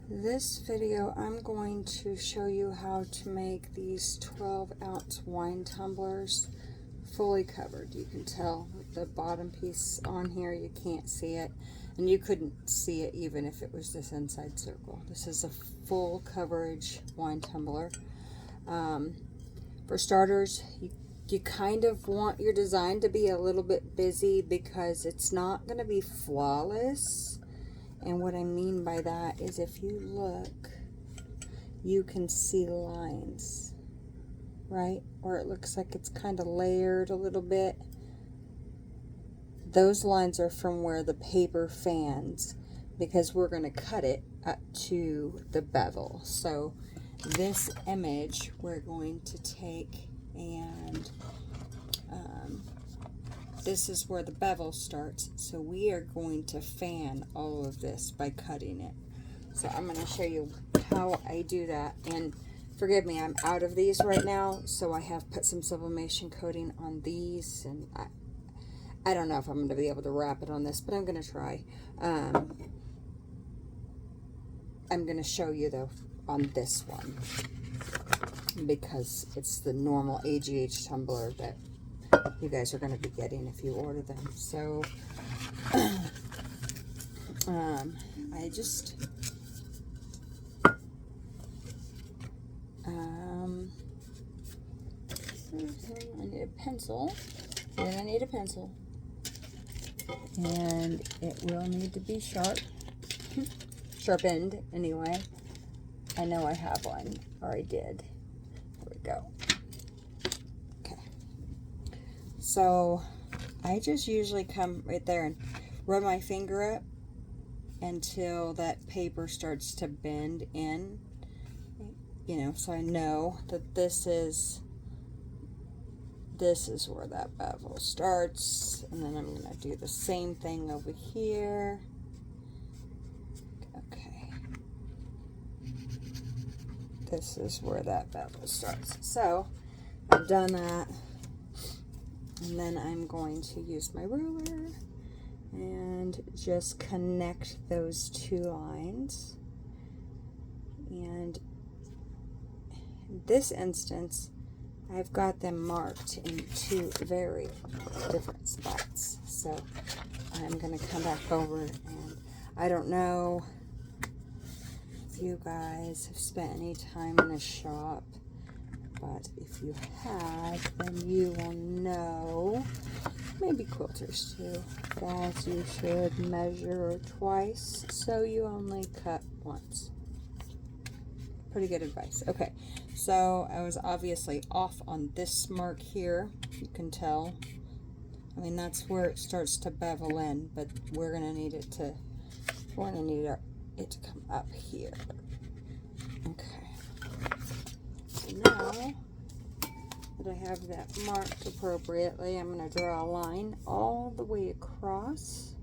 This video, I'm going to show you how to make these 12-ounce wine tumblers fully covered. You can tell the bottom piece on here, you can't see it, and you couldn't see it even if it was this inside circle. This is a full coverage wine tumbler. For starters, you kind of want your design to be a little bit busy because it's not going to be flawless. And what I mean by that is if you look, you can see lines, right? Or it looks like it's kind of layered a little bit. Those lines are from where the paper fans, because we're going to cut it up to the bevel. So this image we're going to take and this is where the bevel starts. So we are going to fan all of this by cutting it. So I'm going to show you how I do that. And forgive me, I'm out of these right now, so I have put some sublimation coating on these, and I don't know if I'm going to be able to wrap it on this, but I'm going to try. I'm going to show you though on this one, because it's the normal AGH tumbler that you guys are going to be getting if you order them. So I just I need a pencil. Then I need a pencil, and it will need to be sharpened anyway. I know I have one, or I did. There we go. So I just usually come right there and rub my finger up until that paper starts to bend in, you know, so I know that this is where that bevel starts. And then I'm going to do the same thing over here. Okay. This is where that bevel starts. So I've done that. And then I'm going to use my ruler and just connect those two lines. And in this instance, I've got them marked in two very different spots. So I'm going to come back over, and I don't know if you guys have spent any time in a shop, but if you have, then you will know, maybe quilters too, that you should measure twice so you only cut once. Pretty good advice. Okay, so I was obviously off on this mark here. You can tell. I mean, that's where it starts to bevel in, but we're gonna need it to come up here. Okay. Now that I have that marked appropriately, I'm going to draw a line all the way across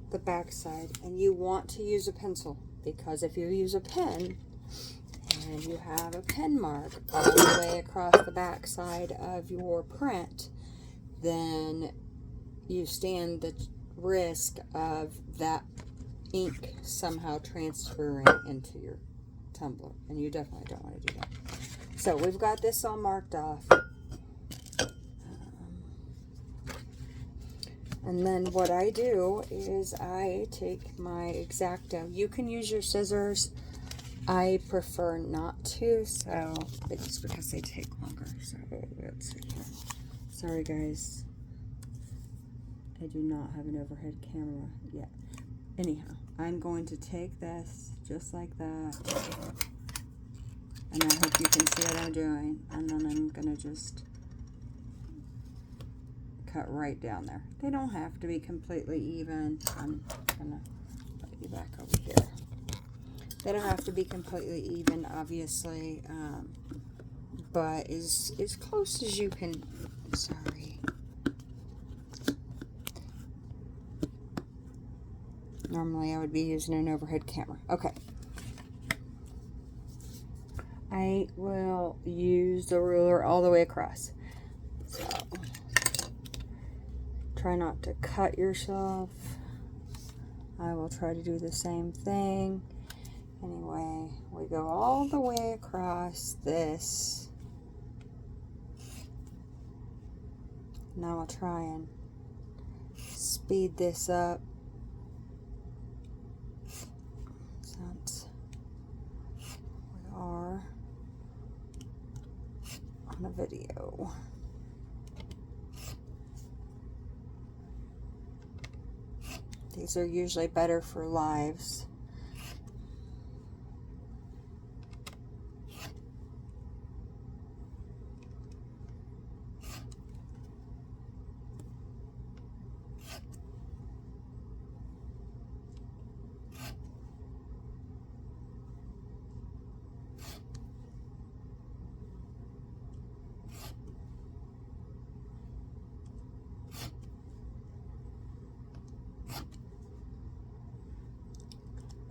the back side. And you want to use a pencil, because if you use a pen and you have a pen mark all the way across the back side of your print, then you stand the risk of that ink somehow transferring into your tumbler, and you definitely don't want to do that. So we've got this all marked off, and then what I do is I take my X-Acto. You can use your scissors. I prefer not to, so it's because they take longer. So let's see here. Sorry guys, I do not have an overhead camera yet. Anyhow, I'm going to take this just like that, and I hope you can see what I'm doing, and then I'm going to just cut right down there. They don't have to be completely even. I'm going to put you back over here. They don't have to be completely even, obviously, but as close as you can. Sorry. Normally I would be using an overhead camera. Okay. I will use the ruler all the way across. So try not to cut yourself. I will try to do the same thing. Anyway, we go all the way across this. Now I'll try and speed this up since we are on a video. These are usually better for lives.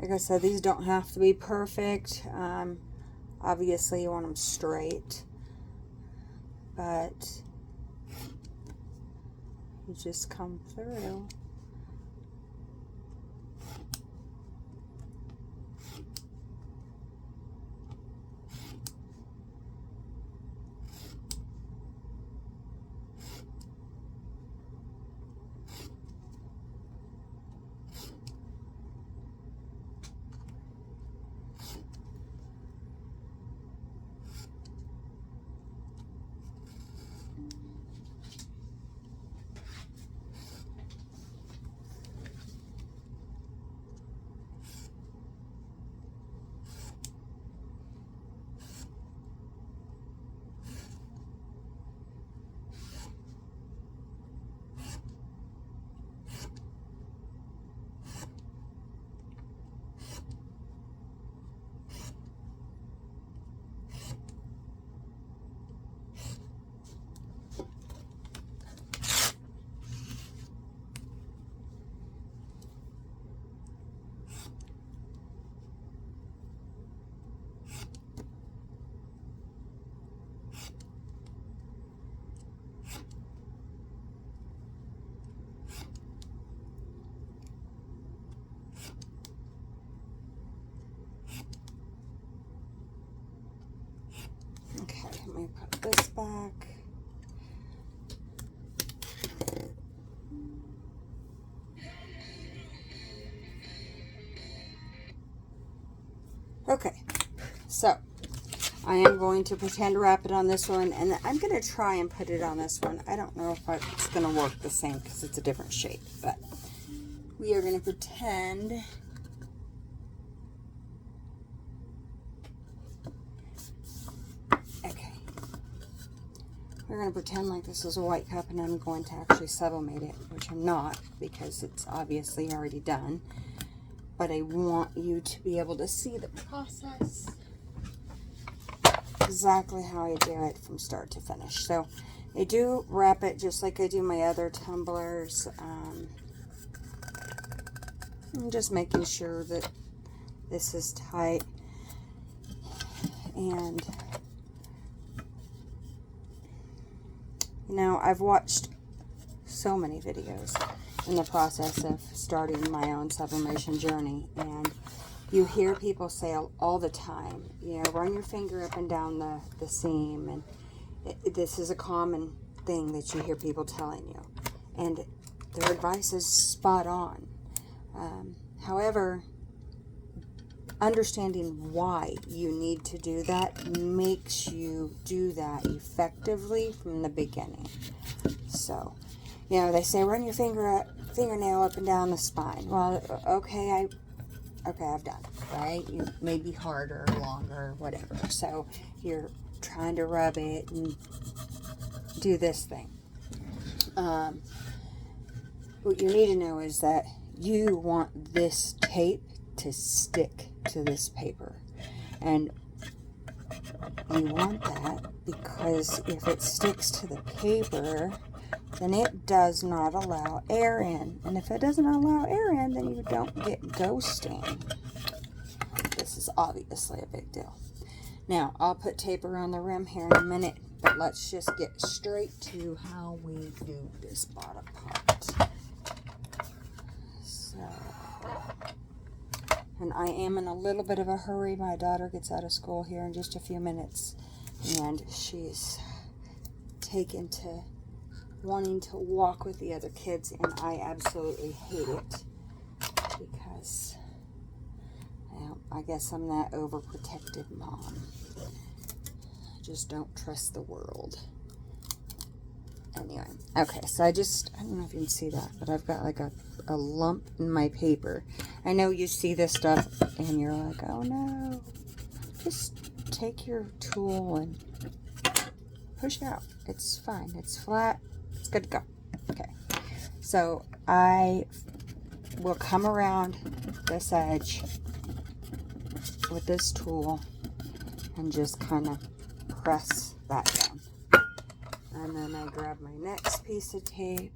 Like I said, these don't have to be perfect. Obviously, you want them straight, but you just come through. Okay, let me put this back. Okay, so I am going to pretend to wrap it on this one, and I'm going to try and put it on this one. I don't know if it's going to work the same because it's a different shape, but we are going to pretend. Okay. We're going to pretend like this is a white cup, and I'm going to actually sublimate it, which I'm not because it's obviously already done. But I want you to be able to see the process. Exactly how I do it from start to finish. So I do wrap it just like I do my other tumblers. I'm just making sure that this is tight. And you know, I've watched so many videos in the process of starting my own sublimation journey, and you hear people say all the time, you know, run your finger up and down the seam, and this is a common thing that you hear people telling you, and their advice is spot on. However, understanding why you need to do that makes you do that effectively from the beginning. So, you know, they say run your fingernail up and down the spine. Well, okay, I've done it, right? You may be harder, longer, whatever. So you're trying to rub it and do this thing. What you need to know is that you want this tape to stick to this paper, and you want that because if it sticks to the paper, then it does not allow air in, and if it doesn't allow air in, then you don't get ghosting. This is obviously a big deal. Now I'll put tape around the rim here in a minute, but let's just get straight to how we do this bottom part. So And I am in a little bit of a hurry. My daughter gets out of school here in just a few minutes, and she's taken to wanting to walk with the other kids, and I absolutely hate it because, well, I guess I'm that overprotective mom. I just don't trust the world. Anyway, okay, so I don't know if you can see that, but I've got like a lump in my paper. I know you see this stuff and you're like, oh no. Just take your tool and push it out. It's fine. It's flat. It's good to go. Okay, so I will come around this edge with this tool and just kind of press that down. And then I grab my next piece of tape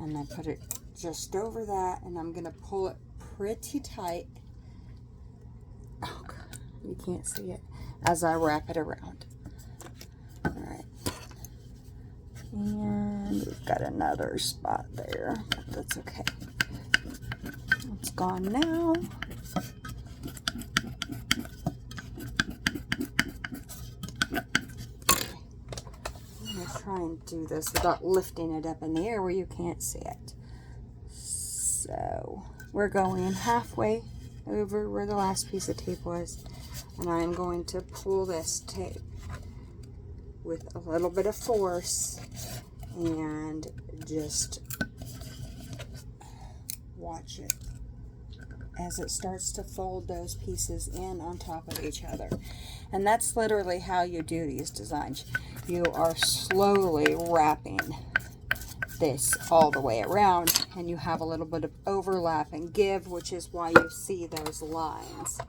and I put it just over that, and I'm going to pull it pretty tight. Oh, God, you can't see it as I wrap it around. Alright. And we've got another spot there, but that's okay. It's gone now. Try and do this without lifting it up in the air where you can't see it. So we're going halfway over where the last piece of tape was, and I'm going to pull this tape with a little bit of force and just watch it as it starts to fold those pieces in on top of each other. And that's literally how you do these designs. You are slowly wrapping this all the way around, and you have a little bit of overlap and give, which is why you see those lines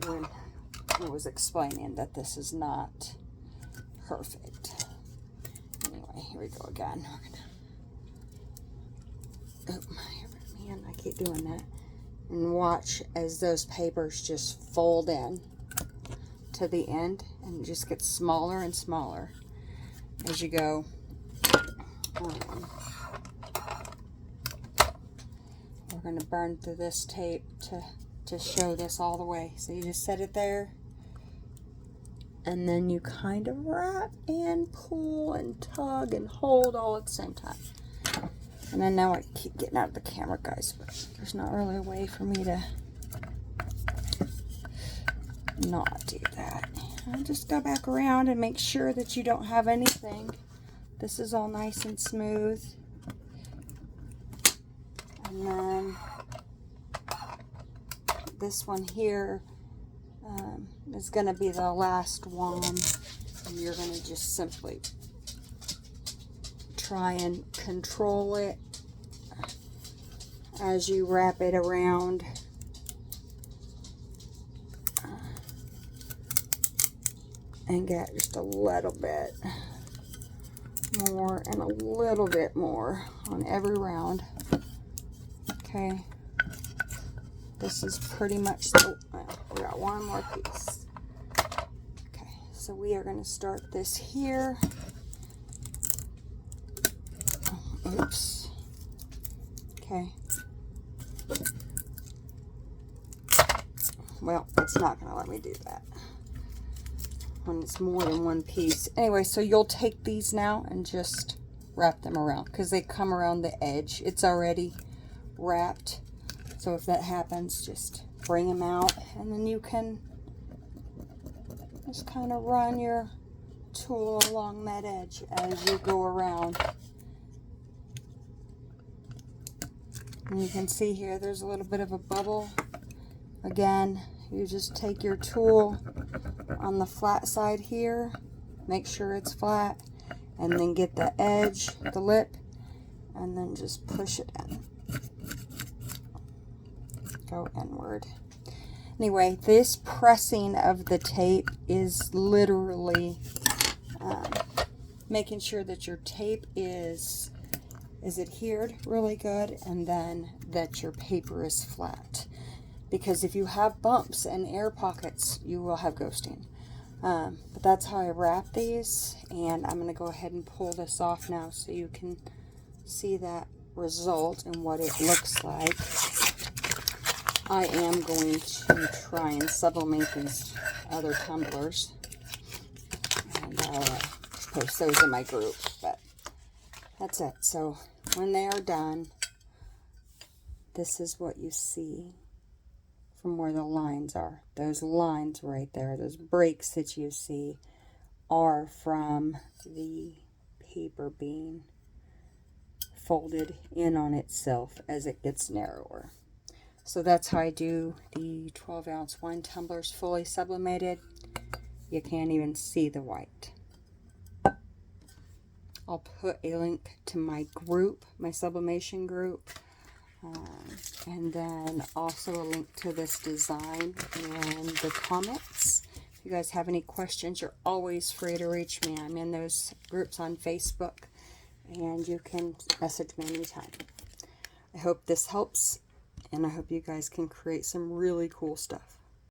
when I was explaining that this is not perfect. Anyway, here we go again. Oh, man, I keep doing that. And watch as those papers just fold in to the end, and it just gets smaller and smaller as you go. We're going to burn through this tape to show this all the way. So you just set it there, and then you kind of wrap and pull and tug and hold all at the same time. And then now I keep getting out of the camera, guys, but there's not really a way for me to not do that. I'll just go back around and make sure that you don't have anything. This is all nice and smooth. And then this one here is going to be the last one. And you're going to just simply try and control it as you wrap it around. And get just a little bit more and a little bit more on every round. Okay. This is pretty much the, well, we got one more piece. Okay, so we are going to start this here. Oh, oops. Okay. Well, it's not going to let me do that when it's more than one piece. Anyway, so you'll take these now and just wrap them around, because they come around the edge. It's already wrapped. So if that happens, just bring them out, and then you can just kind of run your tool along that edge as you go around. And you can see here there's a little bit of a bubble. Again, you just take your tool on the flat side here, make sure it's flat, and then get the edge, the lip, and then just push it in. Go inward. Anyway, this pressing of the tape is literally making sure that your tape is adhered really good, and then that your paper is flat. Because if you have bumps and air pockets, you will have ghosting. But that's how I wrap these, and I'm going to go ahead and pull this off now so you can see that result and what it looks like, I am going to try and sublimate these other tumblers. And I'll post those in my group, but that's it. So when they are done, this is what you see from where the lines are. Those lines right there, those breaks that you see are from the paper being folded in on itself as it gets narrower. So that's how I do the 12-ounce wine tumblers fully sublimated. You can't even see the white. I'll put a link to my group, my sublimation group, and then also a link to this design in the comments. If you guys have any questions, you're always free to reach me. I'm in those groups on Facebook, and you can message me anytime. I hope this helps, and I hope you guys can create some really cool stuff.